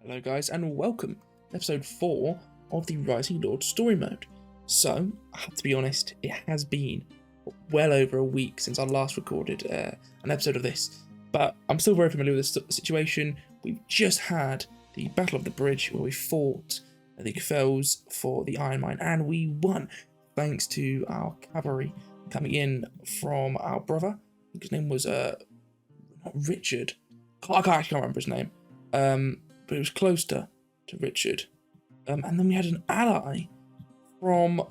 Hello guys and welcome to episode 4 of the Rising Lord story mode. So, I have to be honest, it has been well over a week since I last recorded an episode of this, but I'm still very familiar with this situation. We've just had the Battle of the Bridge where we fought the Fells for the Iron Mine and we won thanks to our cavalry coming in from our brother. I think his name was not Richard. I can't remember his name. But it was close to Richard. And then we had an ally from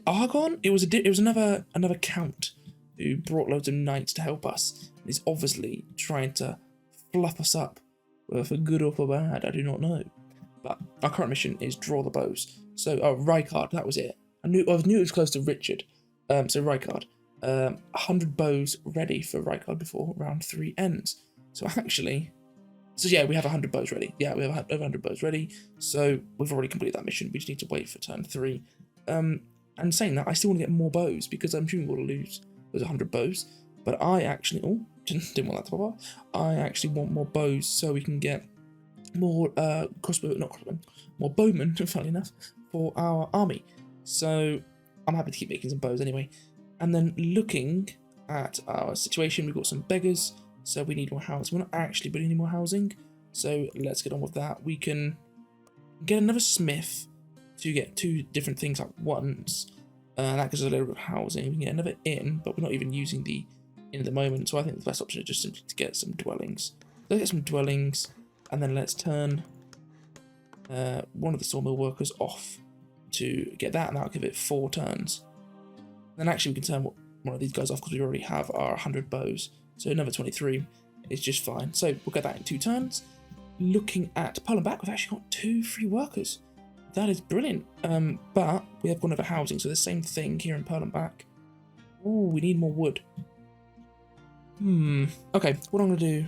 Argon. It was another count who brought loads of knights to help us. He's obviously trying to fluff us up, for good or for bad, I do not know. But our current mission is draw the bows. So Rykard, that was it. I knew it was close to Richard. So Rykard, 100 bows ready for Rykard before round 3 ends. So actually. So yeah, we have 100 bows ready. Yeah, we have over 100 bows ready. So we've already completed that mission. We just need to wait for turn 3. And saying that, I still want to get more bows because I'm assuming we'll lose those 100 bows. But I actually, didn't want that to pop up. I actually want more bows so we can get more more bowmen, funnily enough, for our army. So I'm happy to keep making some bows anyway. And then looking at our situation, we've got some beggars. So we need more housing. We're not actually building any more housing, so let's get on with that. We can get another smith to get 2 different things at once. That gives us a little bit of housing. We can get another inn, but we're not even using the inn at the moment, so I think the best option is just simply to get some dwellings. Let's get some dwellings, and then let's turn one of the sawmill workers off to get that, and that'll give it 4 turns. Then actually we can turn one of these guys off because we already have our 100 bows. So another 23 is just fine. So we'll get that in 2 turns. Looking at pull and back, we've actually got 2 free workers. That is brilliant. But we have gone over housing, so the same thing here in pearl and back. Oh, we need more wood. Okay, what I'm gonna do.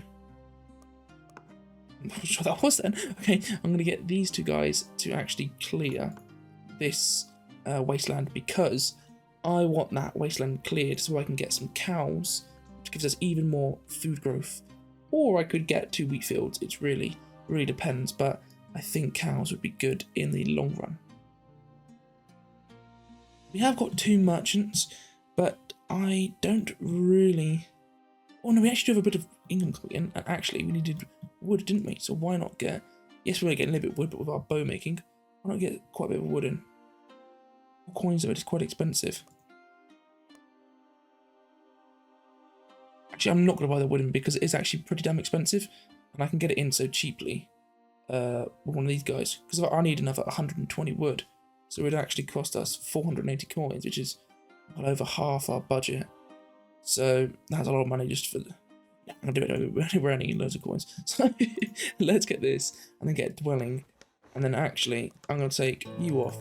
I'm not sure that was then. Okay, I'm gonna get these 2 guys to actually clear this wasteland because I want that wasteland cleared so I can get some cows, which gives us even more food growth. Or I could get 2 wheat fields. It really depends, but I think cows would be good in the long run. We have got 2 merchants, but I don't really. Oh no, we actually do have a bit of income coming in, and actually we needed wood, didn't we? So why not get? Yes, we're gonna get a little bit of wood, but with our bow making, why not get quite a bit of wood in? 4 coins of it is quite expensive. Actually, I'm not going to buy the wooden because it is actually pretty damn expensive, and I can get it in so cheaply with one of these guys, because I need another 120 wood, so it would actually cost us 480 coins, which is well over half our budget. So that's a lot of money just for I'm going to do it anyway. We're earning loads of coins. So let's get this, and then get a dwelling, and then actually I'm going to take you off,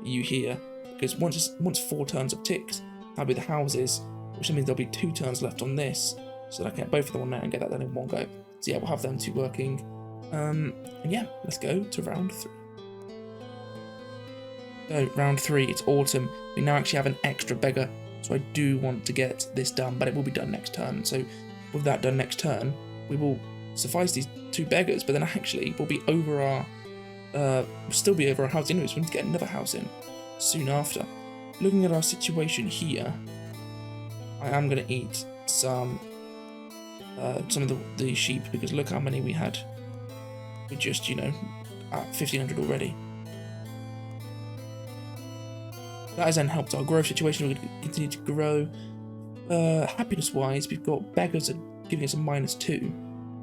you here, because once 4 turns have ticked, that'll be the houses, which means there'll be 2 turns left on this, so that I can get both of them on now and get that done in one go. So yeah, we'll have them 2 working. And yeah, let's go to round 3. So round 3, it's autumn. We now actually have an extra beggar, so I do want to get this done, but it will be done next turn. So with that done next turn, we will suffice these 2 beggars, but then actually we'll be over our, still be over our house anyway, so we need to get another house in soon after. Looking at our situation here, I am going to eat some of the sheep because look how many we had. We're just, at 1,500 already. That has then helped our growth situation. We're going to continue to grow. Happiness-wise, we've got beggars are giving us a -2.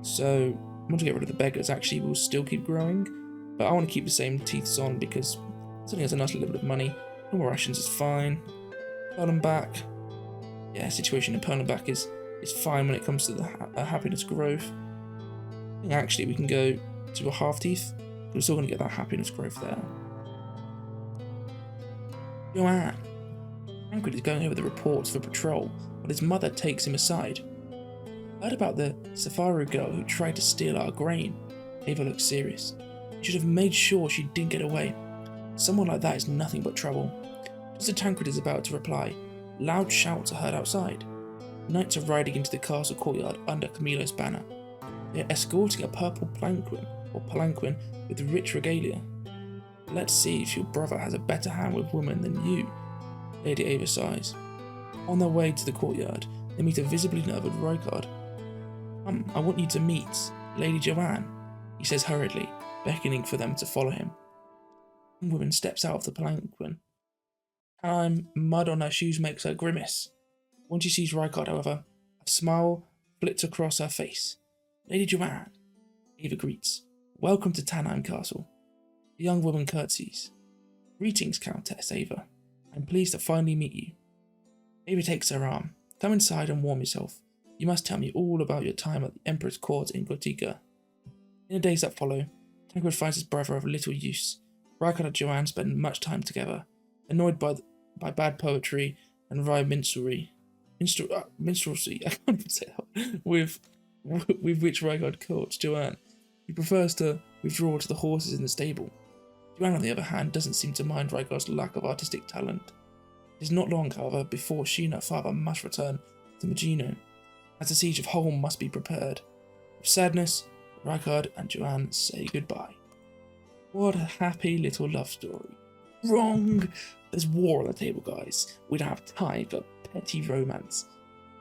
So once we get rid of the beggars, actually we'll still keep growing. But I want to keep the same teeths on because it's only has a nice little bit of money. No more rations is fine. Pearl and back. Yeah, situation in pearl and back is fine when it comes to the happiness growth. I think actually we can go to a half teeth. We're still going to get that happiness growth there. Joanne. Tankred is going over the reports for patrol, but his mother takes him aside. Heard about the Safaru girl who tried to steal our grain. Ava looks serious. You should have made sure she didn't get away. Someone like that is nothing but trouble. Just as Tankred is about to reply, loud shouts are heard outside. Knights are riding into the castle courtyard under Camilo's banner. They're escorting a purple palanquin with rich regalia. Let's see if your brother has a better hand with women than you, Lady Ava sighs. On their way to the courtyard, they meet a visibly nervous Rykard. I want you to meet Lady Joanne, he says hurriedly, beckoning for them to follow him. The woman steps out of the palanquin. Mud on her shoes makes her grimace. When she sees Rykard, however, a smile flits across her face. Lady Joanne, Ava greets. Welcome to Tannheim Castle. The young woman curtsies. Greetings, Countess Ava. I'm pleased to finally meet you. Ava takes her arm. Come inside and warm yourself. You must tell me all about your time at the Emperor's court in Gotika. In the days that follow, Tankred finds his brother of little use. Rykard and Joanne spend much time together, annoyed by bad poetry and wry minstrelsy. I can't even say that. With which Rykard courts Joanne. He prefers to withdraw to the horses in the stable. Joanne, on the other hand, doesn't seem to mind Rykard's lack of artistic talent. It is not long, however, before she and her father must return to Magino, as the siege of Holm must be prepared. With sadness, Rykard and Joanne say goodbye. What a happy little love story. Wrong! There's war on the table, guys. We don't have time for petty romance.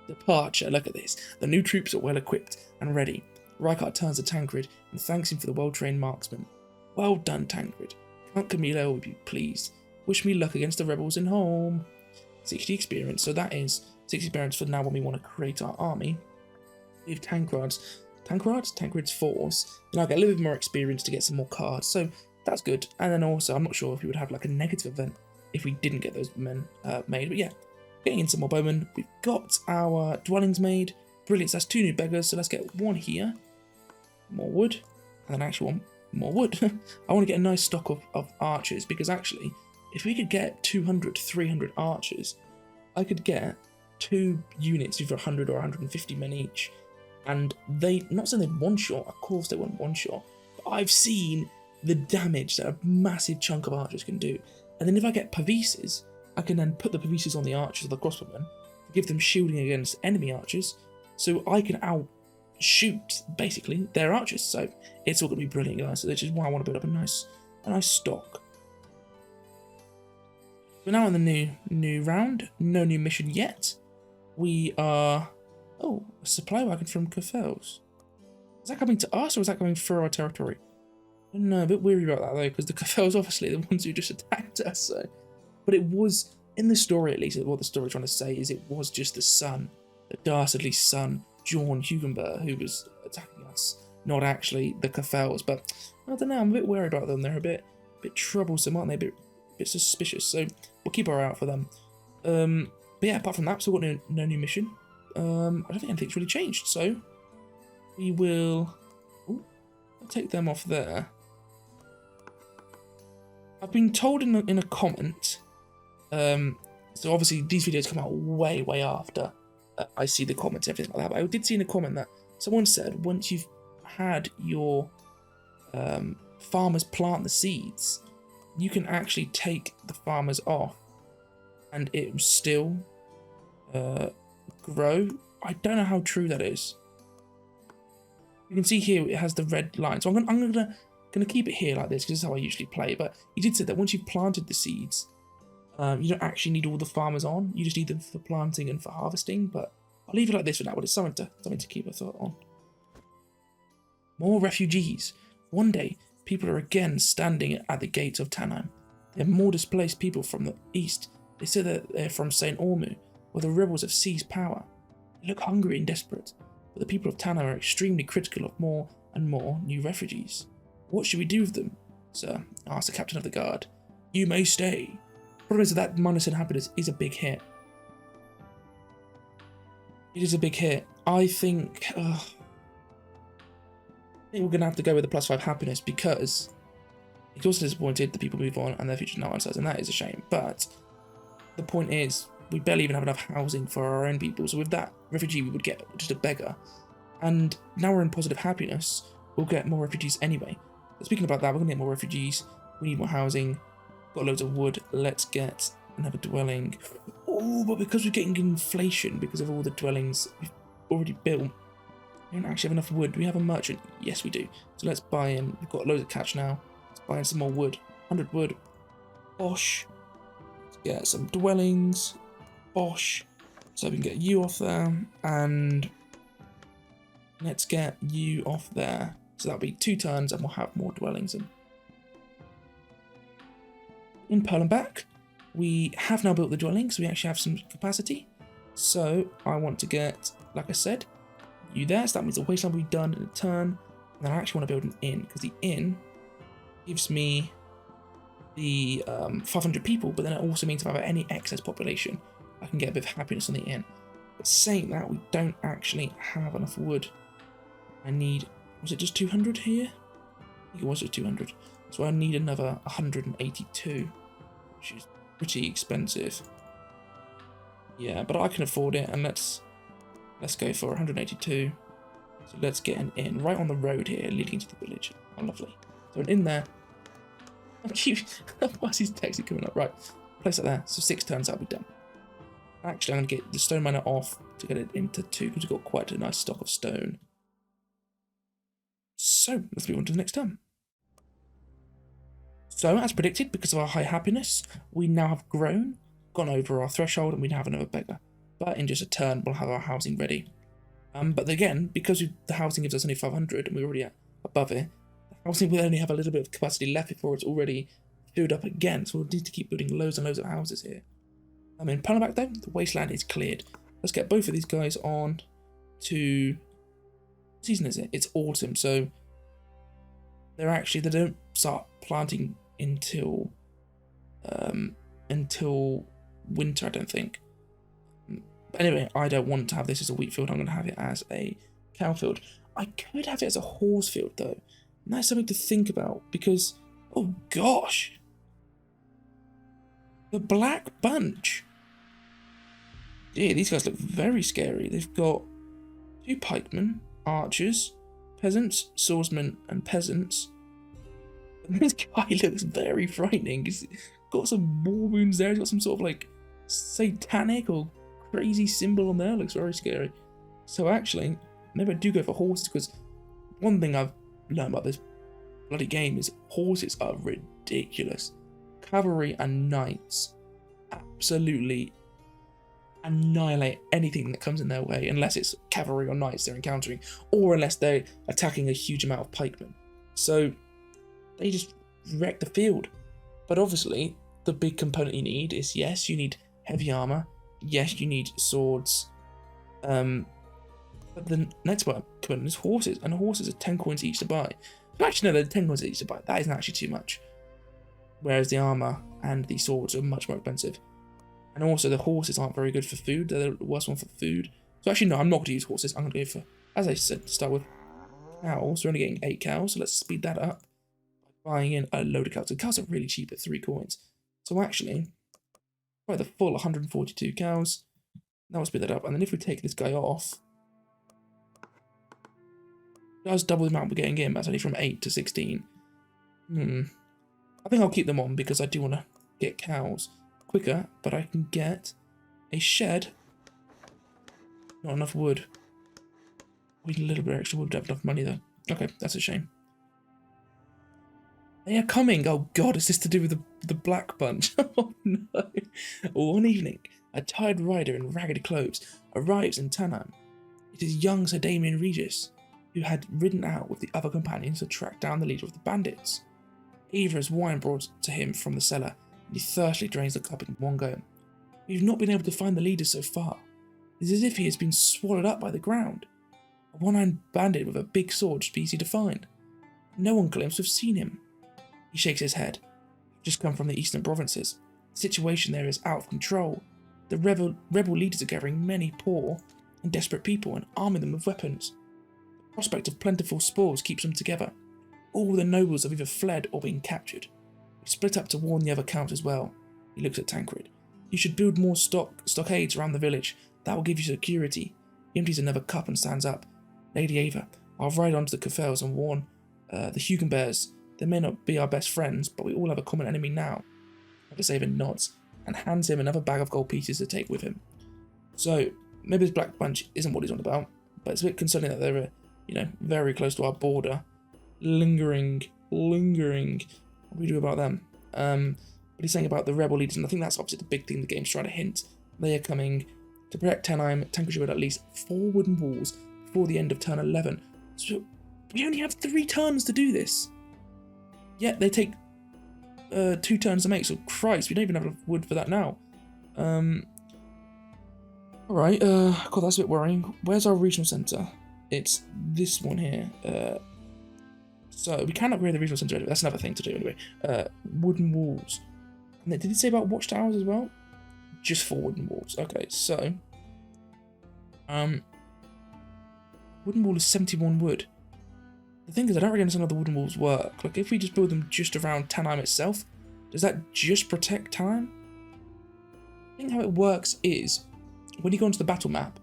Departure, look at this. The new troops are well equipped and ready. Rykard turns to Tankred and thanks him for the well-trained marksman. Well done, Tankred. Count Camilla will be pleased. Wish me luck against the rebels in Holm. 60 experience, so that is 60 experience for now when we want to create our army. We have Tankred's force, and I'll get a little bit more experience to get some more cards, so that's good. And then also, I'm not sure if we would have like a negative event if we didn't get those men made, but yeah, getting in some more bowmen. We've got our dwellings made. Brilliant, so that's 2 new beggars, so let's get 1 here. More wood, and then actually 1 more wood. I want to get a nice stock of archers, because actually, if we could get 200 to 300 archers, I could get 2 units, either 100 or 150 men each. And they, not saying they'd one-shot, of course they wouldn't one-shot, but I've seen the damage that a massive chunk of archers can do. And then if I get pavises, I can then put the pavises on the archers or the crossbowmen to give them shielding against enemy archers, so I can outshoot, basically, their archers. So it's all going to be brilliant, guys. So this is why I want to build up a nice stock. We're now in the new round. No new mission yet. We are... Oh, a supply wagon from Kafels. Is that coming to us or is that coming through our territory? I don't know, a bit weary about that though, because the Kafels obviously the ones who just attacked us. So, but it was in the story, at least, what the story's trying to say is it was just the son, the dastardly son, Jorn Hugenberg, who was attacking us, not actually the Kafels. But I don't know, I'm a bit wary about them. They're a bit troublesome, aren't they? A bit suspicious. So we'll keep our eye out for them. But yeah, apart from that, so we've got no new mission. I don't think anything's really changed, so we will I'll take them off there. I've been told in a comment, so obviously these videos come out way after I see the comments and everything like that, but I did see in a comment that someone said once you've had your farmers plant the seeds, you can actually take the farmers off and it will still grow. I don't know how true that is. You can see here it has the red line, so I'm gonna keep it here like this because this is how I usually play. But he did say that once you've planted the seeds, you don't actually need all the farmers on. You just need them for planting and for harvesting. But I'll leave it like this for now. But it's something to keep a thought on. More refugees. One day, people are again standing at the gates of Tannheim. There are more displaced people from the east. They say that they're from St. Ormu, where the rebels have seized power. They look hungry and desperate, but the people of Tannheim are extremely critical of more and more new refugees. What should we do with them, sir? Asked the captain of the guard. You may stay. The problem is that -10 happiness is a big hit. It is a big hit. I think we're going to have to go with the +5 happiness because it's also disappointed that people move on and their future now uncertain, and that is a shame. But the point is, we barely even have enough housing for our own people. So with that refugee, we would get just a beggar. And now we're in positive happiness, we'll get more refugees anyway. But speaking about that, we're going to get more refugees. We need more housing. Got loads of wood. Let's get another dwelling. Oh, but because we're getting inflation because of all the dwellings we've already built, We don't actually have enough wood. Do we have a merchant? Yes, we do. So let's buy in. We've got loads of catch now. Let's buy in some more wood. 100 wood. Bosh. Let's get some dwellings. Bosh. So we can get you off there. And let's get you off there. So that'll be 2 turns and we'll have more dwellings in. In Perlenbach, we have now built the dwellings. So we actually have some capacity. So I want to get, like I said, you there. So that means the wasteland will be done in a turn. And then I actually want to build an inn, because the inn gives me the 500 people, but then it also means if I have any excess population, I can get a bit of happiness on the inn. But saying that, we don't actually have enough wood. I need, was it just 200 here? I think it was just 200. So I need another 182, which is pretty expensive. Yeah, but I can afford it, and let's go for 182. So let's get an inn right on the road here, leading to the village. Oh, lovely. So an inn there. Why is his text coming up? Right, place it there. So 6 turns, that'll be done. Actually, I'm going to get the stone miner off to get it into 2, because we've got quite a nice stock of stone. So let's move on to the next turn. So, as predicted, because of our high happiness, we now have gone over our threshold, and we now have another beggar. But in just a turn, we'll have our housing ready. But again, because the housing gives us only 500, and we're already above it, the housing will only have a little bit of capacity left before it's already filled up again. So we'll need to keep building loads and loads of houses here. In Perlenbach, though, the wasteland is cleared. Let's get both of these guys on to... What season is it? It's autumn, so they don't start planting until winter, I don't think. But anyway, I don't want to have this as a wheat field. I'm going to have it as a cow field. I could have it as a horse field, though. And that's something to think about, because, oh gosh, the Black Bunch. Yeah, these guys look very scary. They've got 2 pikemen, archers, peasants, swordsmen, and peasants. And this guy looks very frightening. He's got some war wounds there. He's got some sort of like satanic or crazy symbol on there. Looks very scary. So actually, maybe I do go for horses, because one thing I've learned about this bloody game is horses are ridiculous. Cavalry and knights absolutely annihilate anything that comes in their way, unless it's cavalry or knights they're encountering, or unless they're attacking a huge amount of pikemen. So they just wreck the field. But obviously, the big component you need is, yes, you need heavy armor, yes, you need swords, but the next component is horses, and horses are 10 coins each to buy. Actually, no, they're 10 coins each to buy. That isn't actually too much. Whereas the armor and the swords are much more expensive. And also, the horses aren't very good for food. They're the worst one for food. So actually, no, I'm not going to use horses. I'm going to go for, as I said, to start with cows. We're only getting 8 cows, so let's speed that up by buying in a load of cows. The cows are really cheap at 3 coins. So actually, buy the full 142 cows. Now we'll speed that up. And then if we take this guy off, it does double the amount we're getting in. That's only from 8 to 16. I think I'll keep them on, because I do want to get cows quicker, but I can get a shed. Not enough wood. We need a little bit extra wood. Don't have enough money though. Okay, that's a shame. They are coming. Oh god, is this to do with the Black Bunch? Oh no. One evening, a tired rider in ragged clothes arrives in Tannheim. It is young Sir Damien Regis, who had ridden out with the other companions to track down the leader of the bandits. Eva has wine brought to him from the cellar, and he thirstily drains the cup in one go. We've not been able to find the leader so far. It is as if he has been swallowed up by the ground. A one-eyed bandit with a big sword should be easy to find. No one claims to have seen him. He shakes his head. I've just come from the eastern provinces. The situation there is out of control. The rebel leaders are gathering many poor and desperate people and arming them with weapons. The prospect of plentiful spoils keeps them together. All the nobles have either fled or been captured. We split up to warn the other counts as well. He looks at Tankred. You should build more stockades around the village. That will give you security. He empties another cup and stands up. Lady Ava, I'll ride on to the Cafels and warn the Hugenbears. They may not be our best friends, but we all have a common enemy now. Ava nods and hands him another bag of gold pieces to take with him. So, maybe this Black Bunch isn't what he's on about, but it's a bit concerning that they're you know, very close to our border. Lingering. What do we do about them? But he's saying about the rebel leaders, and I think that's obviously the big thing the game's trying to hint. They are coming to protect Tannheim. Tankreds should build at least 4 wooden walls before the end of turn 11. So we only have 3 turns to do this. Yet they take 2 turns to make, so Christ, we don't even have enough wood for that now. Alright, God, that's a bit worrying. Where's our regional centre? It's this one here. So we can upgrade the regional centre, that's another thing to do anyway. Wooden walls. And did it say about watchtowers as well? Just 4 wooden walls. Okay, so wooden wall is 71 wood. The thing is, I don't really understand how the wooden walls work. Like, if we just build them just around Tannheim itself, does that just protect Tannheim? I think how it works is, when you go onto the battle map,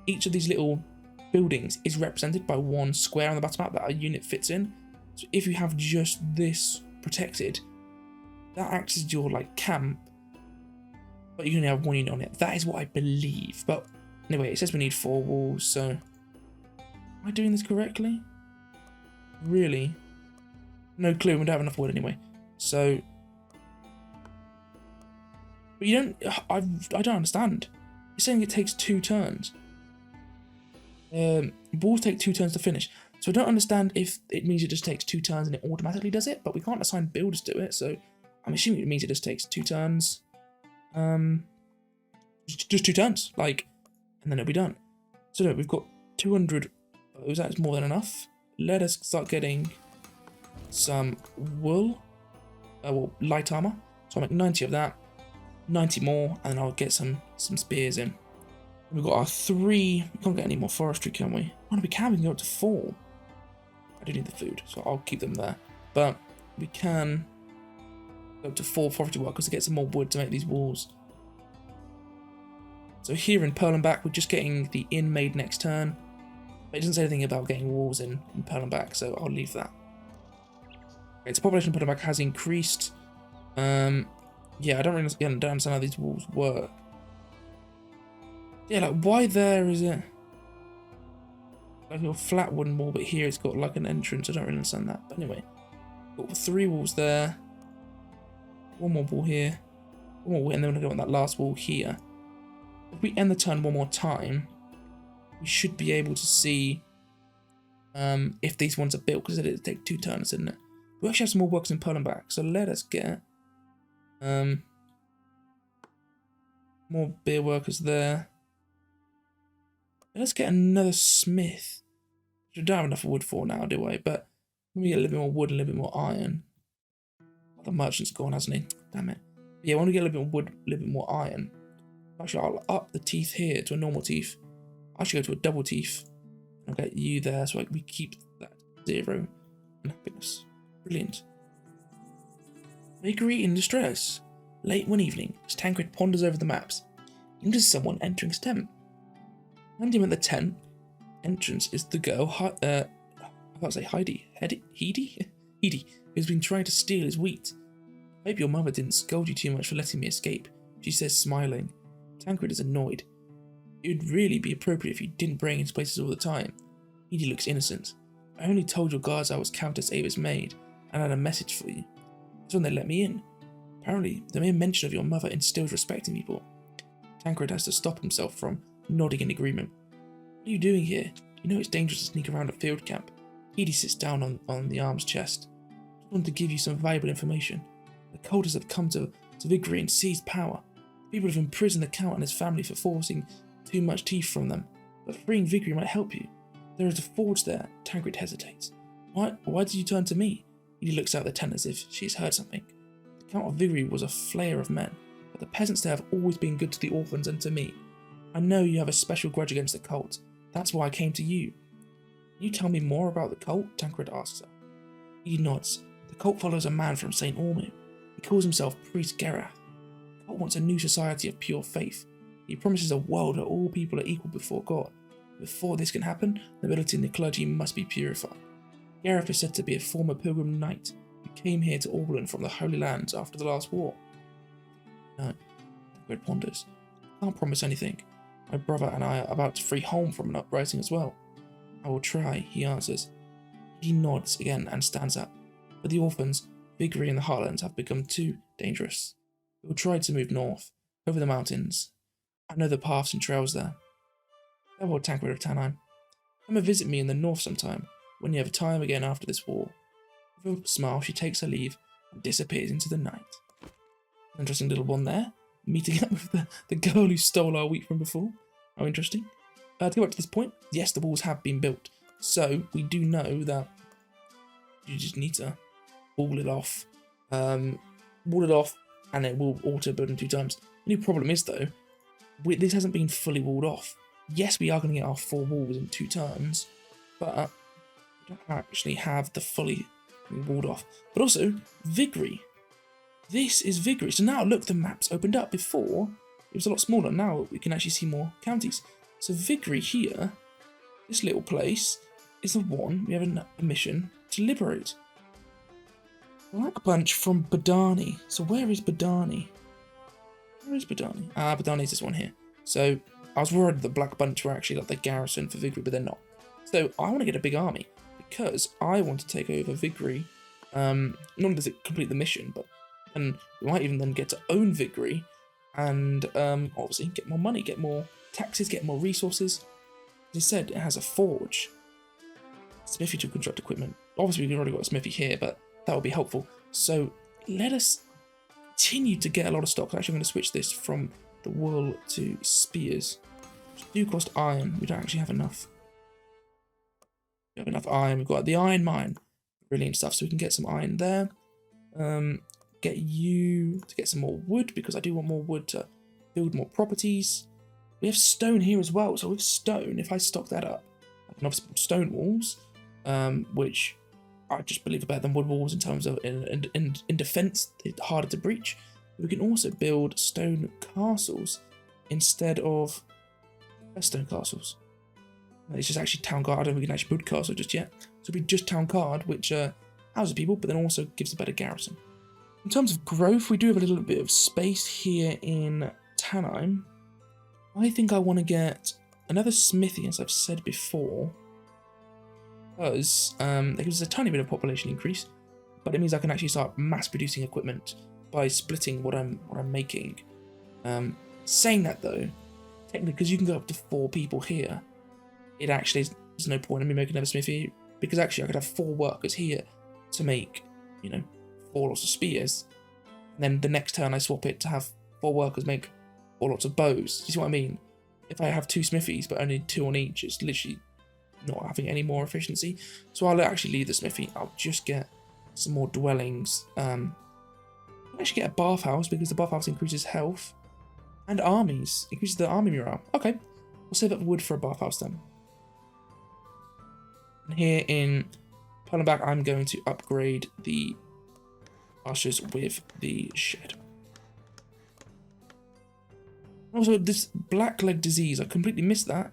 each of these little buildings is represented by 1 square on the battle map that a unit fits in. So if you have just this protected, that acts as your, like, camp, but you can only have 1 unit on it. That is what I believe. But anyway, it says we need 4 walls, so am I doing this correctly? Really? No clue, we don't have enough wood anyway. So, but you don't, I don't understand. You're saying it takes 2 turns. Balls take 2 turns to finish. So I don't understand if it means it just takes 2 turns and it automatically does it, but we can't assign builders to it, so I'm assuming it means it just takes 2 turns. Just 2 turns, like, and then it'll be done. So no, we've got 200 bows, that's more than enough. Let us start getting some wool, well, light armor. So I'll make 90 of that, 90 more, and I'll get some spears in. We've got our 3, we can't get any more forestry, can we? Oh no, we can go up to 4. I do need the food, so I'll keep them there. But we can go up to 4 forestry workers to get some more wood to make these walls. So here in Perlenbach, we're just getting the inn made next turn. But it doesn't say anything about getting walls in Perlenbach, so I'll leave that. Okay, so population of Perlenbach has increased. Yeah, I don't understand how these walls work. Yeah, like, why there is it like a flat wooden wall, but here it's got like an entrance? I don't really understand that. But anyway, got 3 walls there, 1 more wall here, 1 more wall, and then we're going to go on that last wall here. If we end the turn 1 more time, we should be able to see if these ones are built, because it takes 2 turns, didn't it? We actually have some more workers in Perlenbach, so let us get more beer workers there. Let's get another smith. I don't have enough wood for now, do I? But let me get a little bit more wood and a little bit more iron. Oh, the merchant's gone, hasn't he? Damn it. But yeah, I want to get a little bit more wood, a little bit more iron. Actually, I'll up the teeth here to a normal teeth. I should go to a double teeth. I'll get you there so we keep that 0 and happiness. Brilliant. Bakery in distress. Late one evening, as Tankred ponders over the maps, he notices someone entering his tent. Behind him at the tent entrance is the girl, I can't say Heidi, who's been trying to steal his wheat. I hope your mother didn't scold you too much for letting me escape, she says, smiling. Tankred is annoyed. It would really be appropriate if you didn't bring into places all the time. Heidi looks innocent. I only told your guards I was Countess Ava's maid, and had a message for you. That's when they let me in. Apparently, the mere mention of your mother instills respect in people. Tankred has to stop himself from nodding in agreement. What are you doing here? You know it's dangerous to sneak around a field camp. Heidi sits down on the arm's chest. I just wanted to give you some valuable information. The cultists have come to Vigry and seized power. People have imprisoned the Count and his family for forcing too much teeth from them. But freeing Vigry might help you. There is a forge there. Tankred hesitates. Why did you turn to me? Heidi looks out the tent as if she's heard something. The Count of Vigry was a flayer of men, but the peasants there have always been good to the orphans and to me. I know you have a special grudge against the cult. That's why I came to you. Can you tell me more about the cult? Tankred asks her. He nods. The cult follows a man from St. Ormu. He calls himself Priest Gerath. The cult wants a new society of pure faith. He promises a world where all people are equal before God. Before this can happen, the nobility and the clergy must be purified. Gerath is said to be a former pilgrim knight who came here to Orleans from the Holy Lands after the last war. No, Tankred ponders. I can't promise anything. My brother and I are about to free home from an uprising as well. I will try, he answers. He nods again and stands up. But the orphans, Vigri and the Heartlands have become too dangerous. We will try to move north, over the mountains. I know the paths and trails there. Farewell, Tankred of Tannheim. Come and visit me in the north sometime, when you have time again after this war. With a smile, she takes her leave and disappears into the night. Interesting little one there, meeting up with the girl who stole our wheat from before. How interesting. To go back to this point, yes, the walls have been built. So, we do know that you just need to wall it off. Wall it off, and it will auto-build in 2 times. The only problem is, though, this hasn't been fully walled off. Yes, we are going to get our 4 walls in 2 turns, but we don't actually have the fully walled off. But also, Vigri. This is Vigri. So now, look, the map's opened up. Before, it was a lot smaller. Now we can actually see more counties. So Vigri here, this little place, is the one we have a mission to liberate. Black Bunch from Badani. So where is Badani? Where is Badani? Ah, Badani is this one here. So I was worried that Black Bunch were actually like the garrison for Vigri, but they're not. So I want to get a big army because I want to take over Vigri. Not only does it complete the mission, but and we might even then get to own Vigri and obviously get more money, get more taxes, get more resources. As I said, it has a forge. Smithy to construct equipment. Obviously, we've already got a smithy here, but that would be helpful. So let us continue to get a lot of stock. Actually, I'm going to switch this from the wool to spears, which do cost iron. We don't actually have enough. We have enough iron. We've got the iron mine, brilliant stuff. So we can get some iron there. Get you to get some more wood because I do want more wood to build more properties. We have stone here as well. So with stone, if I stock that up, I can obviously build stone walls, which I just believe are better than wood walls in terms of in defense, they're harder to breach. We can also build stone castles instead of stone castles. It's just actually town guard. I don't think we can actually build castle just yet. So it'll be just town guard, which houses people, but then also gives a better garrison. In terms of growth, we do have a little bit of space here in Tannheim. I think I want to get another smithy, as I've said before, because there gives us a tiny bit of population increase, but it means I can actually start mass producing equipment by splitting what I'm making. Saying that though, technically, because you can go up to 4 people here, it actually is, there's no point in me making another smithy, because actually I could have 4 workers here to make, 4 lots of spears, and then the next turn I swap it to have 4 workers make 4 lots of bows. Do you see what I mean? If I have 2 smithies but only 2 on each, it's literally not having any more efficiency. So I'll actually leave the smithy. I'll just get some more dwellings. I'll actually get a bathhouse because the bathhouse increases health and armies. Increases the army morale. Okay, we'll save up wood for a bathhouse then. And here in Perlenbach, I'm going to upgrade the pastures with the shed. Also, this blackleg disease, I completely missed that.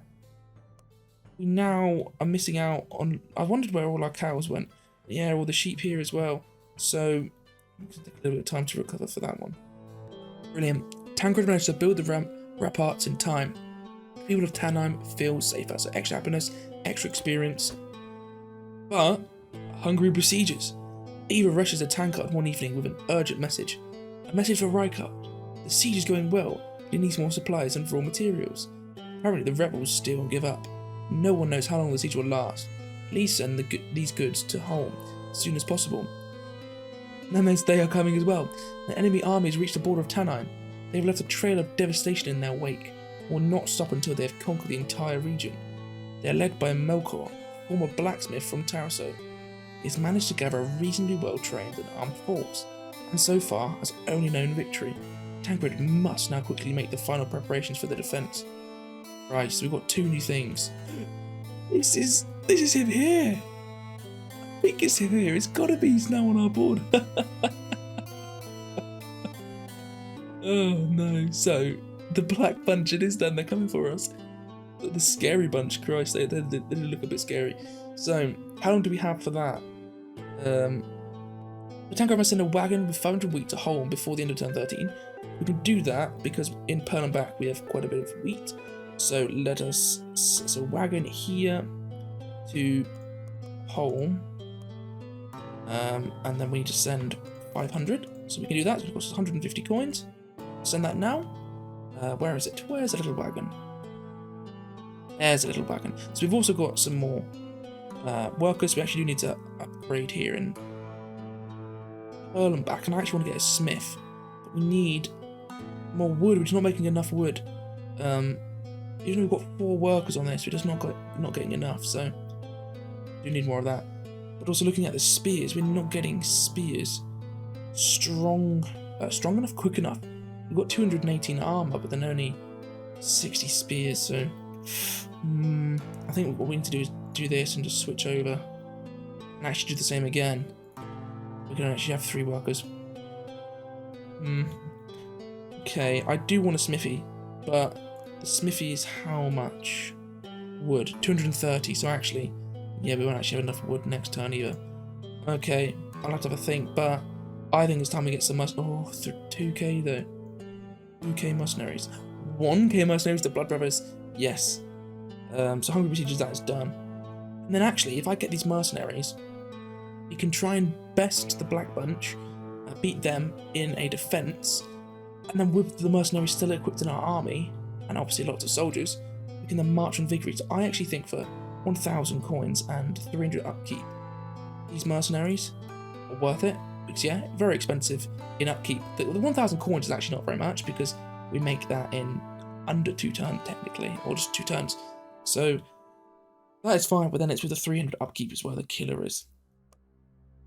We now are missing out on... I wondered where all our cows went. Yeah, all the sheep here as well. So, I'm going to take a little bit of time to recover for that one. Brilliant. Tankred managed to build the ramparts in time. People of Tannheim feel safer, so extra happiness, extra experience. But, hungry besiegers. Eva rushes a tankard one evening with an urgent message. A message for Rykard. The siege is going well. He needs more supplies and raw materials. Apparently the rebels still won't give up. No one knows how long the siege will last. Please send these goods to home as soon as possible. Nemes, they are coming as well. The enemy armies reach the border of Tannheim. They have left a trail of devastation in their wake, and will not stop until they have conquered the entire region. They are led by Melkor, former blacksmith from Taraso. He has managed to gather a reasonably well-trained and armed force, and so far has only known victory. Tankred must now quickly make the final preparations for the defence. Right, so we've got 2 new things. This is him here. I think it's him here. It's gotta be. He's now on our board. Oh no. So the black bunch, it is done. They're coming for us. The scary bunch, Christ, they look a bit scary. So how long do we have for that? The Tankred must send a wagon with 500 wheat to Holm before the end of turn 13. We can do that because in Perlenbach we have quite a bit of wheat. So let us, so wagon here, to home. And then we need to send 500. So we can do that. So it costs 150 coins. Send that now. Where is it? Where's the little wagon? There's a little wagon. So we've also got some more workers. We actually do need to upgrade here in Erlenbach. And I actually want to get a smith. But we need more wood. We're just not making enough wood. Even though we've got 4 workers on this, we're just not getting enough. So we do need more of that. But also looking at the spears, we're not getting spears strong enough, quick enough. We've got 218 armor, but then only 60 spears. So I think what we need to do is do this and just switch over and actually do the same again. We can actually have 3 workers. Okay, I do want a smithy, but the smithy is how much wood? 230. So actually, yeah, we won't actually have enough wood next turn either. Okay, I'll have to have a think, but I think it's time we get some 2k though. 2k mercenaries. 1k mercenaries to Blood Brothers. Yes. So Hungry Besiegers, that is done. And then actually, if I get these mercenaries, we can try and best the Black Bunch, beat them in a defense, and then with the mercenaries still equipped in our army, and obviously lots of soldiers, we can then march on victory. So I actually think for 1,000 coins and 300 upkeep, these mercenaries are worth it. Because yeah, very expensive in upkeep. The 1,000 coins is actually not very much because we make that in under 2 turns technically, or just 2 turns. So that is fine, but then it's with the 300 upkeep is where the killer is.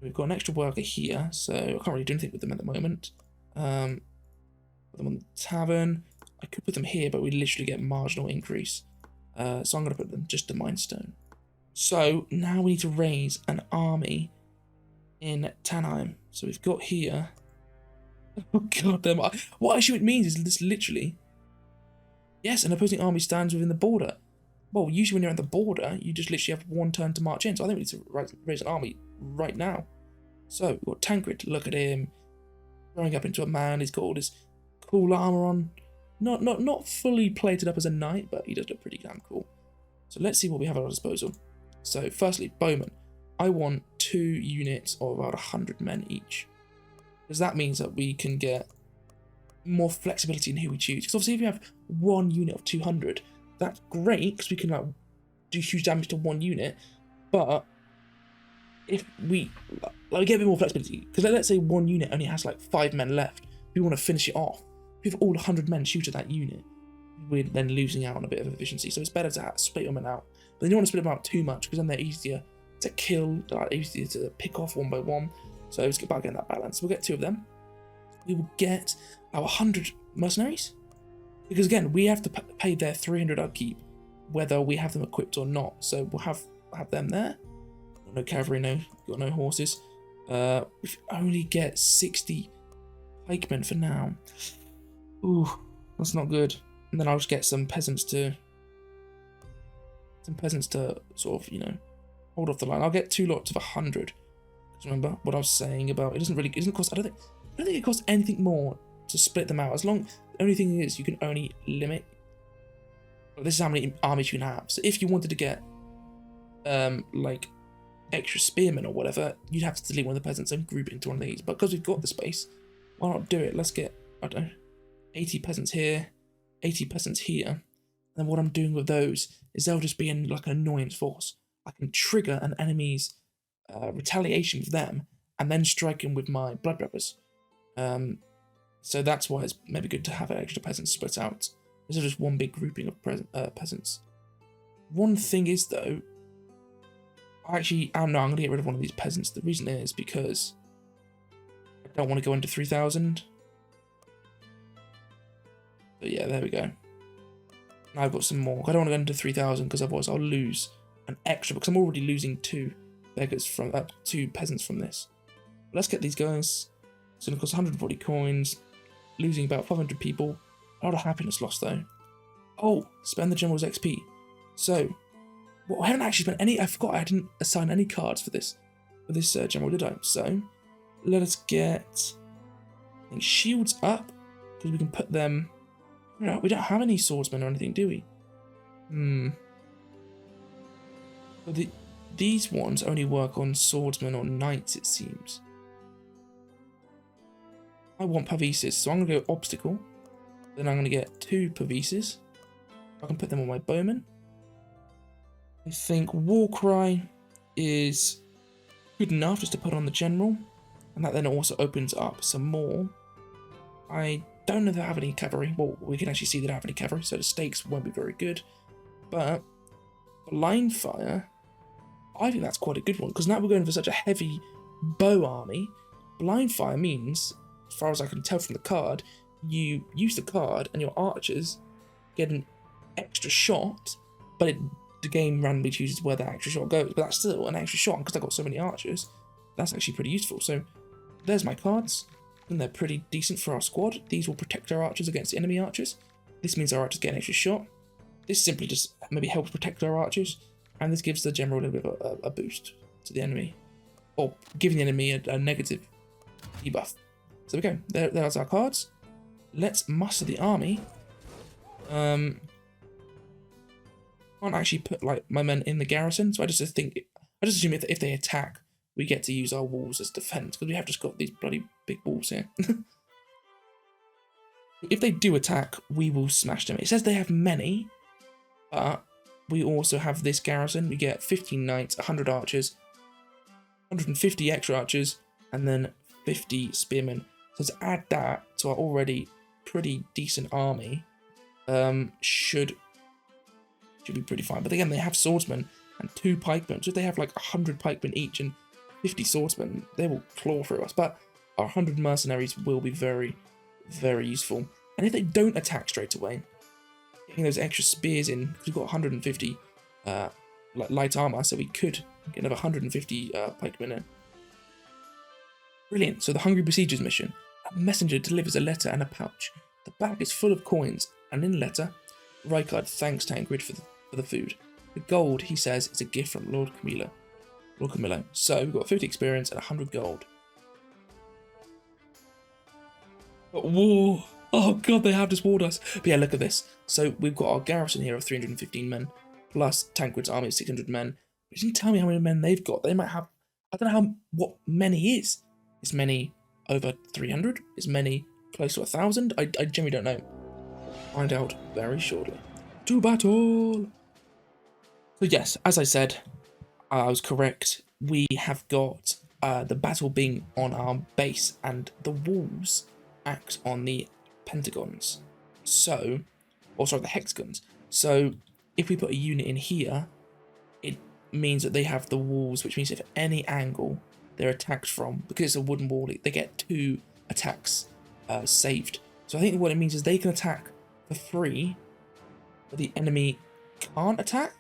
We've got an extra worker here, so I can't really do anything with them at the moment. Put them on the tavern. I could put them here, but we literally get marginal increase. So I'm going to put them just to Mindstone. So now we need to raise an army in Tannheim. So we've got here. Oh god damn! What actually it means is this literally. Yes, an opposing army stands within the border. Well, usually when you're at the border, you just literally have 1 turn to march in. So I think we need to raise an army right now. So we've got Tankred. Look at him, growing up into a man. He's got all this cool armor on. Not fully plated up as a knight, but he does look pretty damn cool. So let's see what we have at our disposal. So firstly, bowmen. I want 2 units of about 100 men each, because that means that we can get more flexibility in who we choose. Because obviously if you have 1 unit of 200, that's great because we can like do huge damage to 1 unit. But if we get a bit more flexibility, because let's say 1 unit only has like 5 men left, we want to finish it off. If we have all 100 men shoot at that unit, we're then losing out on a bit of efficiency. So it's better to split your men out. But then you don't want to split them out too much because then they're easier to kill, easier to pick off 1 by 1. So it's about getting that balance. We'll get 2 of them. We will get our 100 mercenaries, because again we have to pay their 300 upkeep whether we have them equipped or not. So we'll have them there. No cavalry, got no horses. We only get 60 pikemen for now. Ooh, that's not good. And then I'll just get some peasants to sort of, hold off the line. I'll get 2 lots of 100. Because remember what I was saying about it doesn't cost. I don't think it costs anything more to split them out. The only thing is you can only limit. Well, this is how many armies you can have. So if you wanted to get like extra spearmen or whatever, you'd have to delete one of the peasants and group it into one of these. But because we've got the space, why not do it? Let's get, I don't know, 80 peasants here, 80 peasants here. And then what I'm doing with those is they'll just be in like an annoyance force. I can trigger an enemy's retaliation with them and then strike him with my blood brothers. So that's why it's maybe good to have extra peasants split out instead of just one big grouping of peasants. One thing is though, I'm going to get rid of one of these peasants. The reason is because I don't want to go into 3,000. But yeah, there we go. Now I've got some more. I don't want to go into 3,000 because otherwise I'll lose an extra, because I'm already losing 2 beggars from 2 peasants from this. But let's get these guys. It's going to cost 140 coins, losing about 500 people. A lot of happiness lost though. Oh, spend the general's XP. So, well, I haven't actually spent any. I forgot I didn't assign any cards for this general, did I? So, let us get, I think, shields up, because we can put them. No, we don't have any swordsmen or anything, do we? these ones only work on swordsmen or knights, it seems. I want pavises, so I'm going to go obstacle. Then I'm going to get 2 pavises. I can put them on my bowman. I think war cry is good enough just to put on the general. And that then also opens up some more. I don't know if they have any cavalry. Well, we can actually see they don't have any cavalry, so the stakes won't be very good. But blind fire, I think that's quite a good one, because now we're going for such a heavy bow army. Blind fire means, as far as I can tell from the card, you use the card and your archers get an extra shot, but the game randomly chooses where that extra shot goes. But that's still an extra shot, because I've got so many archers. That's actually pretty useful. So there's my cards, and they're pretty decent for our squad. These will protect our archers against the enemy archers. This means our archers get an extra shot. This simply just maybe helps protect our archers. And this gives the general a little bit of a boost to the enemy, or giving the enemy a negative debuff. So there we go. There's our cards. Let's muster the army. Can't actually put like my men in the garrison, so I just assume if they attack, we get to use our walls as defense, because we have just got these bloody big walls here. If they do attack, we will smash them. It says they have many, but we also have this garrison. We get 15 knights, 100 archers, 150 extra archers, and then 50 spearmen. So to add that to our already pretty decent army, should be pretty fine. But again, they have swordsmen and 2 pikemen. So if they have like 100 pikemen each and 50 swordsmen, they will claw through us. But our 100 mercenaries will be very, very useful. And if they don't attack straight away, getting those extra spears in, because we've got 150 like light armor, so we could get another 150 pikemen in. Brilliant. So the Hungry Besiegers mission. A messenger delivers a letter and a pouch. The bag is full of coins, and in the letter, Rykard thanks Tankred for the food. The gold, he says, is a gift from Lord Camillo. So we've got 50 experience and 100 gold. But whoa! Oh god, they have just warred us. But yeah, look at this. So we've got our garrison here of 315 men, plus Tankred's army of 600 men. But you didn't tell me how many men they've got. They might have, I don't know what many is. Is many over 300? Is many close to 1,000? I genuinely don't know. Find out very shortly. To battle! So yes, as I said, I was correct. We have got the battle being on our base, and the walls act on the pentagons. So, or sorry, the hexagons. So if we put a unit in here, it means that they have the walls, which means if at any angle they're attacked from, because it's a wooden wall, they get 2 attacks saved. So I think what it means is they can attack for free, but the enemy can't attack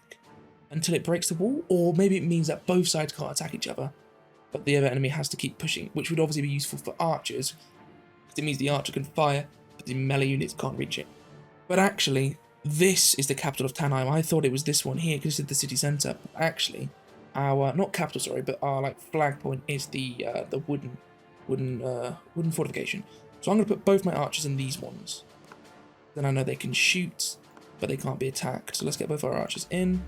until it breaks the wall, or maybe it means that both sides can't attack each other, but the other enemy has to keep pushing, which would obviously be useful for archers, because it means the archer can fire, but the melee units can't reach it. But actually, this is the capital of Tannheim. I thought it was this one here, because it's the city centre. Actually, our, not capital, sorry, but our like flag point is the wooden fortification. So I'm going to put both my archers in these ones. Then I know they can shoot, but they can't be attacked. So let's get both our archers in.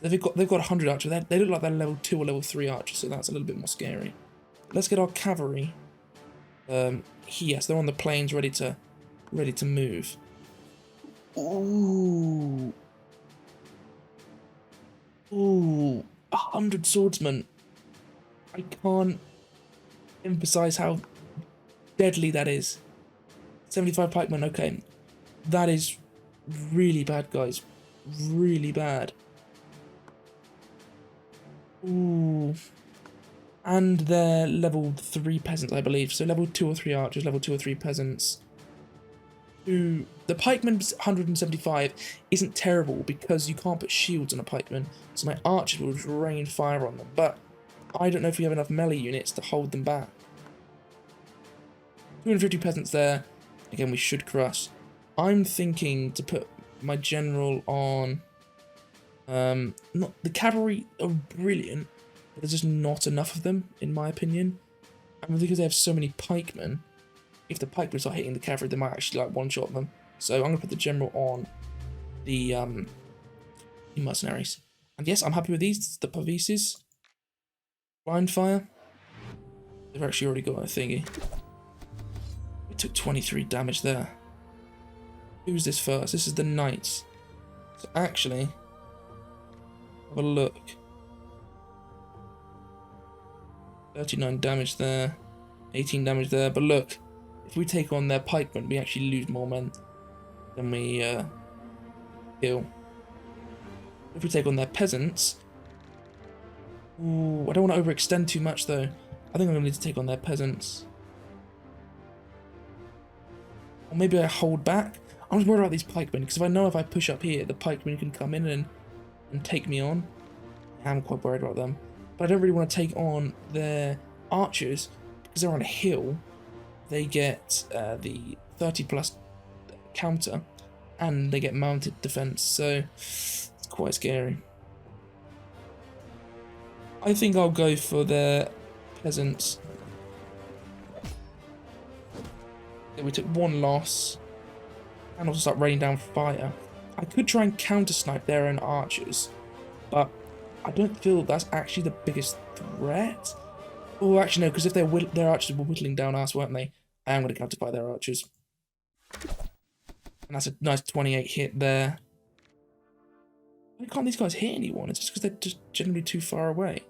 So they've got 100 archers. They look like they're level 2 or level 3 archers, so that's a little bit more scary. Let's get our cavalry here. So they're on the plains, ready to move. Ooh. 100 swordsmen. I can't emphasize how deadly that is. 75 pikemen, okay. That is really bad, guys. Really bad. Ooh. And they're level 3 peasants, I believe. So level 2 or 3 archers, level 2 or 3 peasants. Ooh. The pikeman's 175 isn't terrible because you can't put shields on a pikeman, so my archers will just rain fire on them. But I don't know if we have enough melee units to hold them back. 250 peasants there. Again, we should crush. I'm thinking to put my general on... not the cavalry are brilliant, but there's just not enough of them, in my opinion. And because they have so many pikemen, if the pikemen start hitting the cavalry, they might actually like one-shot them. So I'm going to put the general on the mercenaries. And yes, I'm happy with these. The Pavises. Blind fire. They've actually already got a thingy. We took 23 damage there. Who's this first? This is the Knights. So actually, have a look. 39 damage there. 18 damage there. But look, if we take on their pikemen, we actually lose more men than we kill. If we take on their peasants... Ooh, I don't want to overextend too much though. I think I'm going to need to take on their peasants. Or maybe I hold back. I'm just worried about these pikemen, because if I know if I push up here, the pikemen can come in and take me on. I'm quite worried about them. But I don't really want to take on their archers, because they're on a hill. They get the 30+ counter, and they get mounted defense, so it's quite scary. I think I'll go for their peasants. We took one loss, and also start raining down fire. I could try and counter snipe their own archers, but I don't feel that's actually the biggest threat. Oh, actually no, because if their archers were whittling down us, weren't they? I am going to counterfire their archers. And that's a nice 28 hit there. Why can't these guys hit anyone? It's just because they're just generally too far away.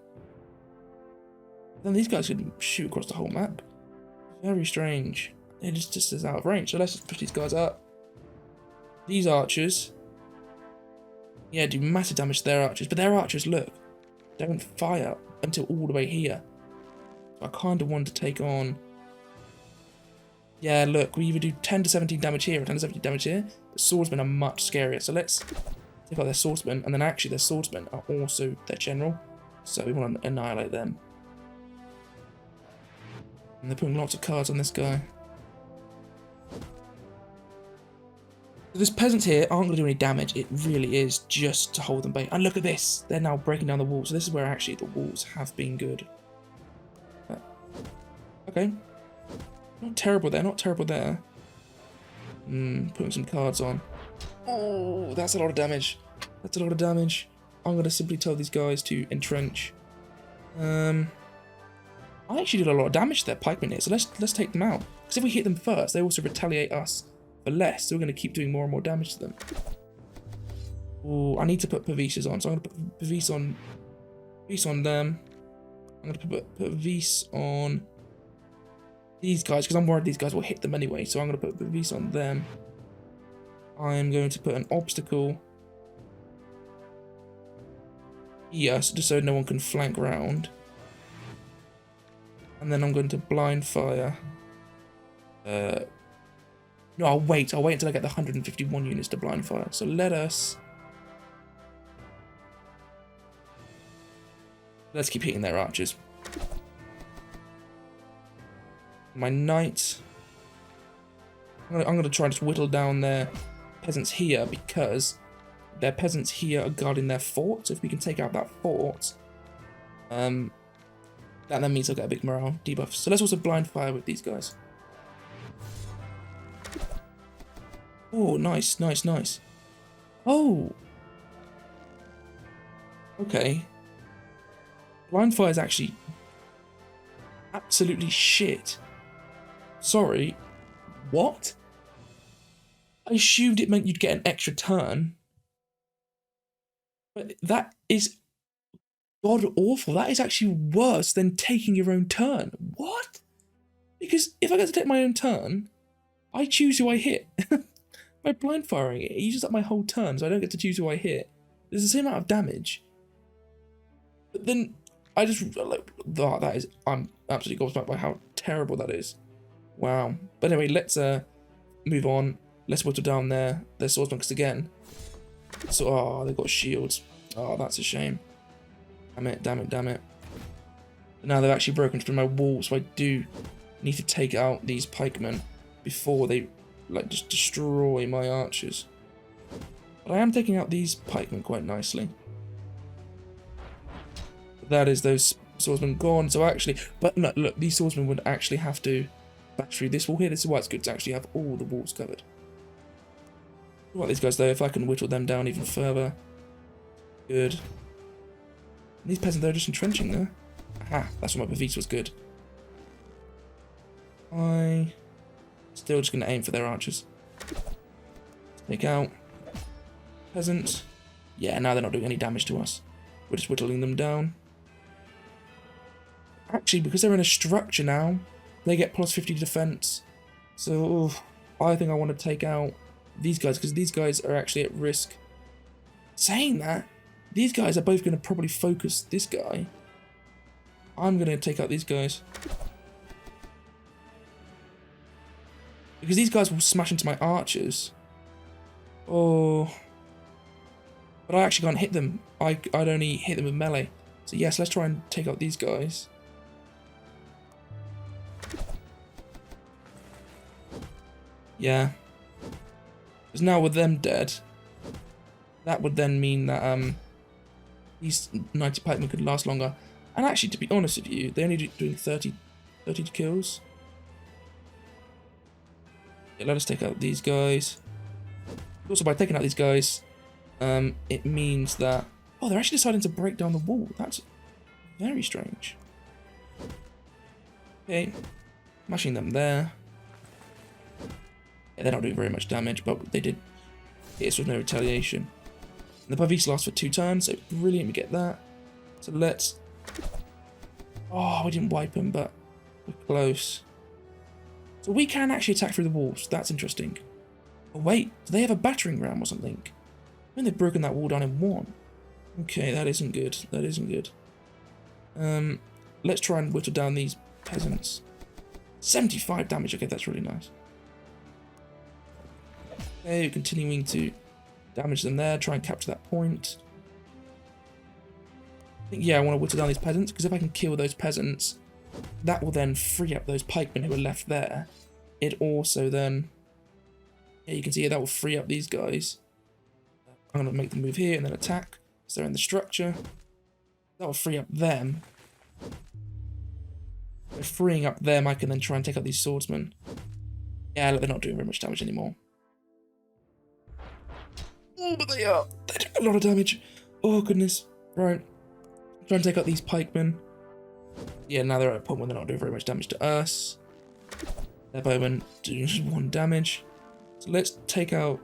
Then these guys can shoot across the whole map. Very strange. They're just as out of range. So let's just push these guys up. These archers, yeah, do massive damage to their archers. But their archers, look, don't fire until all the way here. So I kind of want to take on... Yeah, look, we either do 10 to 17 damage here or 10 to 17 damage here. The swordsmen are much scarier. So let's take out their swordsmen. And then actually their swordsmen are also their general. So we want to annihilate them. And they're putting lots of cards on this guy. So this peasants here aren't going to do any damage. It really is just to hold them back. And look at this. They're now breaking down the walls. So this is where actually the walls have been good. Okay. Not terrible there. Not terrible there. Putting some cards on. Oh, that's a lot of damage. That's a lot of damage. I'm going to simply tell these guys to entrench. I actually did a lot of damage to their pikemen here, so let's take them out. Because if we hit them first, they also retaliate us for less, so we're going to keep doing more and more damage to them. Oh, I need to put Pavises on, so I'm going to put Pavis on them. I'm going to put Pavis on these guys, because I'm worried these guys will hit them anyway, so I'm going to put Pavis on them. I'm going to put an obstacle here, just so no one can flank round. And then I'm going to blind fire. No, I'll wait until I get the 151 units to blind fire. So let's keep hitting their archers. My knight. I'm gonna try and just whittle down their peasants here, because their peasants here are guarding their fort. So if we can take out that fort, that then means I'll get a big morale debuff. So let's also blind fire with these guys. Oh, nice, nice, nice. Oh. Okay. Blind fire is actually absolutely shit. Sorry. What? I assumed it meant you'd get an extra turn. But that is god awful. That is actually worse than taking your own turn. What? Because if I get to take my own turn, I choose who I hit. By blind firing it, it uses up my whole turn, so I don't get to choose who I hit. There's the same amount of damage. But then I just like that is, I'm absolutely gobsmacked by how terrible that is. Wow. But anyway, let's move on. Let's whittle down their swordsmen, because again, so oh, they've got shields. Oh, that's a shame. Damn it, damn it, damn it. But now they've actually broken through my wall, so I do need to take out these pikemen before they like just destroy my archers. But I am taking out these pikemen quite nicely. But that is those swordsmen gone. So actually, but no, look, these swordsmen would actually have to bash through this wall here. This is why it's good to actually have all the walls covered. What about these guys though? If I can whittle them down even further, good. These peasants, they're just entrenching there. Aha, that's why my Bavise was good. Still just going to aim for their archers. Take out. Peasants. Yeah, now they're not doing any damage to us. We're just whittling them down. Actually, because they're in a structure now, they get plus 50 defense. So, I think I want to take out these guys, because these guys are actually at risk. Saying that, these guys are both going to probably focus this guy. I'm going to take out these guys. Because these guys will smash into my archers. Oh. But I actually can't hit them. I'd only hit them with melee. So yes, let's try and take out these guys. Yeah. Because now with them dead, that would then mean that these 90 pikemen could last longer. And actually, to be honest with you, they're only doing 30 kills. Yeah, let us take out these guys. Also, by taking out these guys, it means that... Oh, they're actually deciding to break down the wall. That's very strange. Okay, mashing them there. Yeah, they're not doing very much damage, but they did hit us with no retaliation. And the Bavise lasts for 2 turns, so brilliant, we get that. So let's... Oh, we didn't wipe them, but we're close. So we can actually attack through the walls. That's interesting. Oh, wait, do they have a battering ram or something? I mean, they've broken that wall down in 1. Okay, that isn't good. That isn't good. Let's try and whittle down these peasants. 75 damage. Okay, that's really nice. Okay, we're continuing to damage them there. Try and capture that point. I think, yeah, I want to whittle down these peasants, because if I can kill those peasants, that will then free up those pikemen who are left there. It also then... Yeah, you can see that will free up these guys. I'm going to make them move here and then attack. So they're in the structure. That will free up them. By freeing up them, I can then try and take out these swordsmen. Yeah, look, they're not doing very much damage anymore. Oh, but they are. They're doing a lot of damage. Oh, goodness. Right. Try and take out these pikemen. Yeah, now they're at a point where they're not doing very much damage to us. Their bowmen do 1 damage. So let's take out...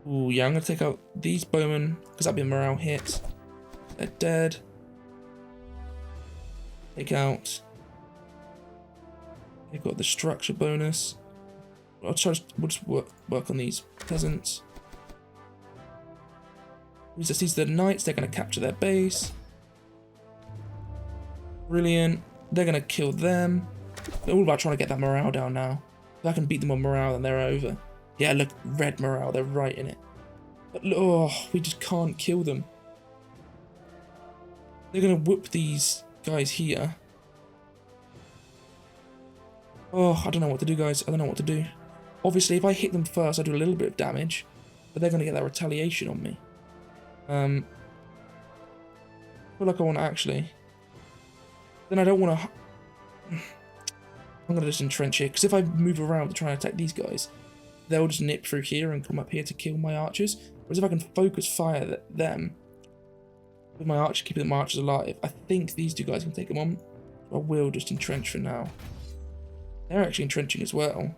Ooh, yeah, I'm going to take out these bowmen, because that'd be a morale hit. They're dead. Take out... They've got the structure bonus. We'll just work on these peasants. These are the knights, they're going to capture their base. Brilliant. They're going to kill them. They're all about trying to get that morale down now. If I can beat them on morale, then they're over. Yeah, look, red morale, they're right in it. But oh, we just can't kill them. They're going to whoop these guys here. Oh, I don't know what to do, guys. I don't know what to do. Obviously, if I hit them first, I do a little bit of damage. But they're going to get that retaliation on me. I feel like I want to actually... Then I don't want to... I'm going to just entrench here, because if I move around to try and attack these guys, they'll just nip through here and come up here to kill my archers. Whereas if I can focus fire them with my archers, keeping my archers alive, I think these 2 guys can take them on. I will just entrench for now. They're actually entrenching as well.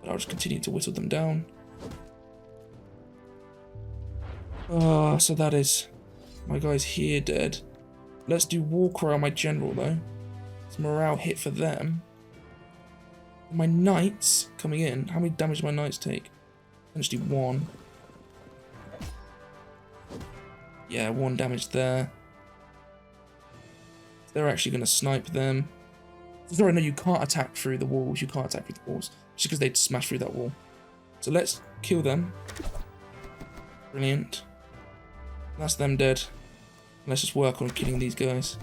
But I'll just continue to whittle them down. So that is my guys here dead. Let's do war cry on my general though. It's a morale hit for them. My knights coming in. How many damage do my knights take? Essentially 1. Yeah, 1 damage there. They're actually going to snipe them. Sorry, no, you can't attack through the walls. You can't attack through the walls. Just because they'd smash through that wall. So let's kill them. Brilliant. That's them dead. Let's just work on killing these guys.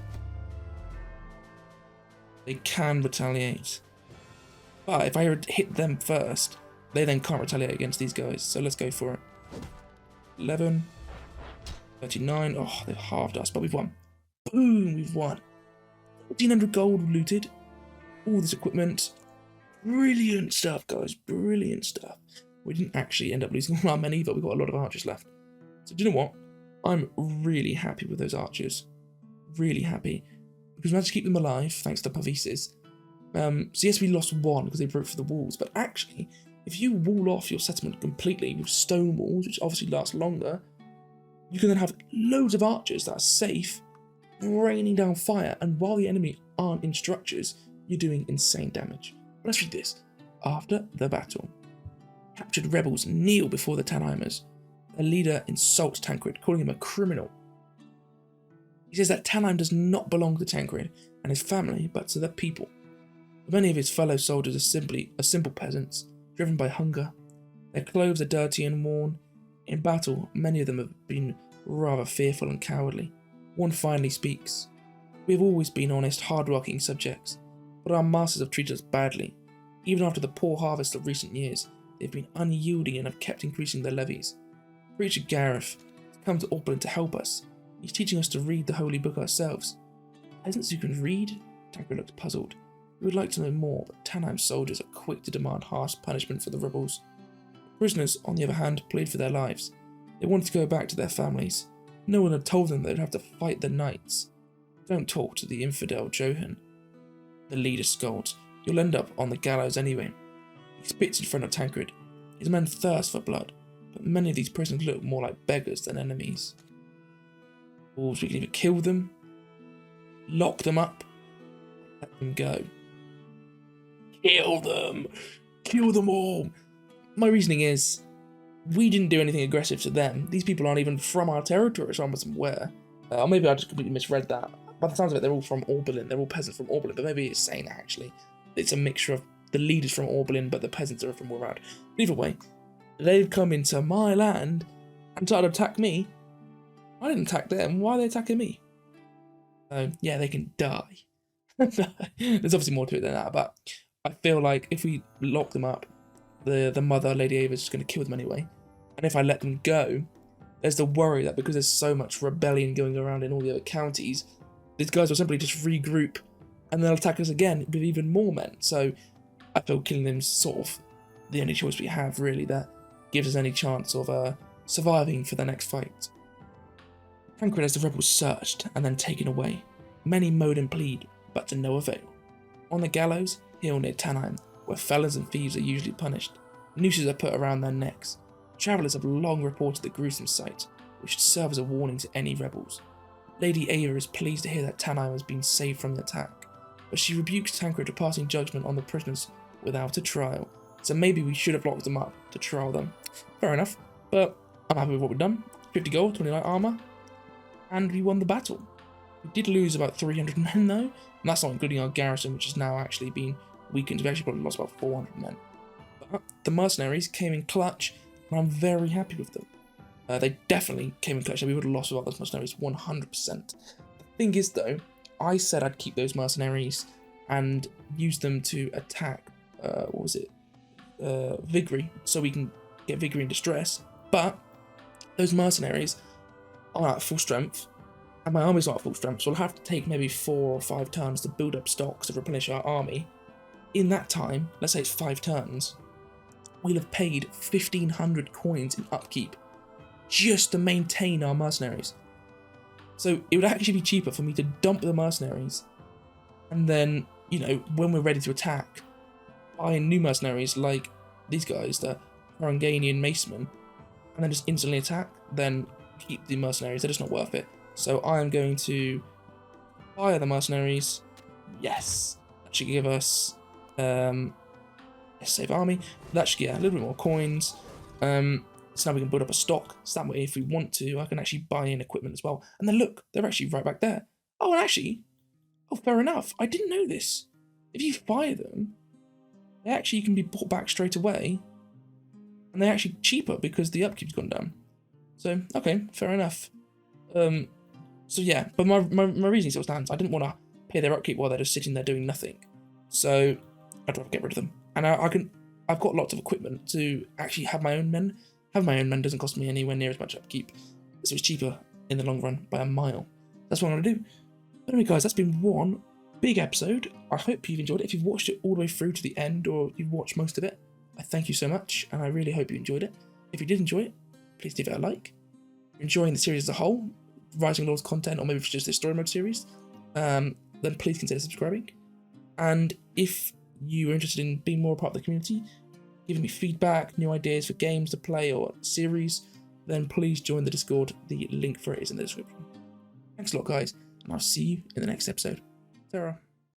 They can retaliate. But if I hit them first, they then can't retaliate against these guys. So let's go for it. 11. 39. Oh, they've halved us, but we've won. Boom, we've won. 1400 gold looted. All this equipment. Brilliant stuff, guys. Brilliant stuff. We didn't actually end up losing all our money, but we got a lot of archers left. So do you know what? I'm really happy with those archers. Really happy. Because we managed to keep them alive, thanks to Pavises. So yes, we lost one because they broke through the walls, but actually, if you wall off your settlement completely with stone walls, which obviously last longer, you can then have loads of archers that are safe, raining down fire, and while the enemy aren't in structures, you're doing insane damage. But let's read this. After the battle, captured rebels kneel before the Tannheimers. Their leader insults Tankred, calling him a criminal. He says that Tannheim does not belong to Tankred and his family, but to the people. Many of his fellow soldiers are simple peasants, driven by hunger. Their clothes are dirty and worn. In battle, many of them have been rather fearful and cowardly. One finally speaks. We have always been honest, hard-working subjects, but our masters have treated us badly. Even after the poor harvest of recent years, they have been unyielding and have kept increasing their levies. Preacher Gareth has come to Orpelin to help us. He's teaching us to read the holy book ourselves. Peasants who can read? Tankred looked puzzled. We would like to know more, but Tannheim soldiers are quick to demand harsh punishment for the rebels. Prisoners, on the other hand, plead for their lives. They wanted to go back to their families. No one had told them they would have to fight the knights. Don't talk to the infidel Johan. The leader scolds. You'll end up on the gallows anyway. He spits in front of Tankred. His men thirst for blood, but many of these prisoners look more like beggars than enemies. Wolves, we can either kill them, lock them up, let them go. Kill them! Kill them all! My reasoning is, we didn't do anything aggressive to them. These people aren't even from our territory, so I wasn't aware. Or maybe I just completely misread that. By the sounds of it, they're all from Orpelin. They're all peasants from Orpelin, but maybe it's saying that actually. It's a mixture of the leaders from Orpelin, but the peasants are from all around. But either way, they've come into my land and tried to attack me. I didn't attack them. Why are they attacking me? So, yeah, they can die. There's obviously more to it than that, but I feel like if we lock them up, the mother, Lady Ava, is just going to kill them anyway. And if I let them go, there's the worry that because there's so much rebellion going around in all the other counties, these guys will simply just regroup and they'll attack us again with even more men. So I feel killing them is sort of the only choice we have, really, that gives us any chance of surviving for the next fight. Tankred has the rebels searched and then taken away. Many moan and plead, but to no avail. On the gallows, hill near Tannheim, where felons and thieves are usually punished, nooses are put around their necks. Travellers have long reported the gruesome sight, which should serve as a warning to any rebels. Lady Ava is pleased to hear that Tannheim has been saved from the attack, but she rebukes Tankred for passing judgment on the prisoners without a trial, so maybe we should have locked them up to trial them. Fair enough, but I'm happy with what we've done. 50 gold, 29 armour, and we won the battle. We did lose about 300 men though, and that's not including our garrison, which has now actually been weakened. We've actually probably lost about 400 men. But the mercenaries came in clutch, and I'm very happy with them. They definitely came in clutch, and we would have lost without those mercenaries 100%. The thing is though, I said I'd keep those mercenaries and use them to attack, Vigri, so we can get Vigri in distress, but those mercenaries are at full strength, and my army's not at full strength, so I'll have to take maybe 4 or 5 turns to build up stocks to replenish our army. In that time, let's say it's 5 turns, we'll have paid 1,500 coins in upkeep just to maintain our mercenaries. So it would actually be cheaper for me to dump the mercenaries and then, you know, when we're ready to attack, buy new mercenaries like these guys, the Haranganian Macemen, and then just instantly attack, then keep the mercenaries. They're just not worth it. So I am going to fire the mercenaries. Yes, that should give us save army. That should get a little bit more coins. So now we can build up a stock. So that way, if we want to, I can actually buy in equipment as well. And then look, they're actually right back there. Oh, and actually, fair enough. I didn't know this. If you fire them, they actually can be bought back straight away. And they're actually cheaper because the upkeep's gone down. So, okay, fair enough. So yeah, but my reasoning still stands. I didn't want to pay their upkeep while they're just sitting there doing nothing. So I'd rather get rid of them. And I've got lots of equipment to actually have my own men. Having my own men doesn't cost me anywhere near as much upkeep. So it's cheaper in the long run by a mile. That's what I'm going to do. But anyway guys, that's been one big episode. I hope you've enjoyed it. If you've watched it all the way through to the end, or you've watched most of it, I thank you so much, and I really hope you enjoyed it. If you did enjoy it, please give it a like. you're enjoying the series as a whole, Rising Lords content, or maybe it's just the story mode series, then please consider subscribing. And if you are interested in being more a part of the community, giving me feedback, new ideas for games to play or series, then please join the Discord. The link for it is in the description. Thanks a lot, guys, and I'll see you in the next episode. Sarah.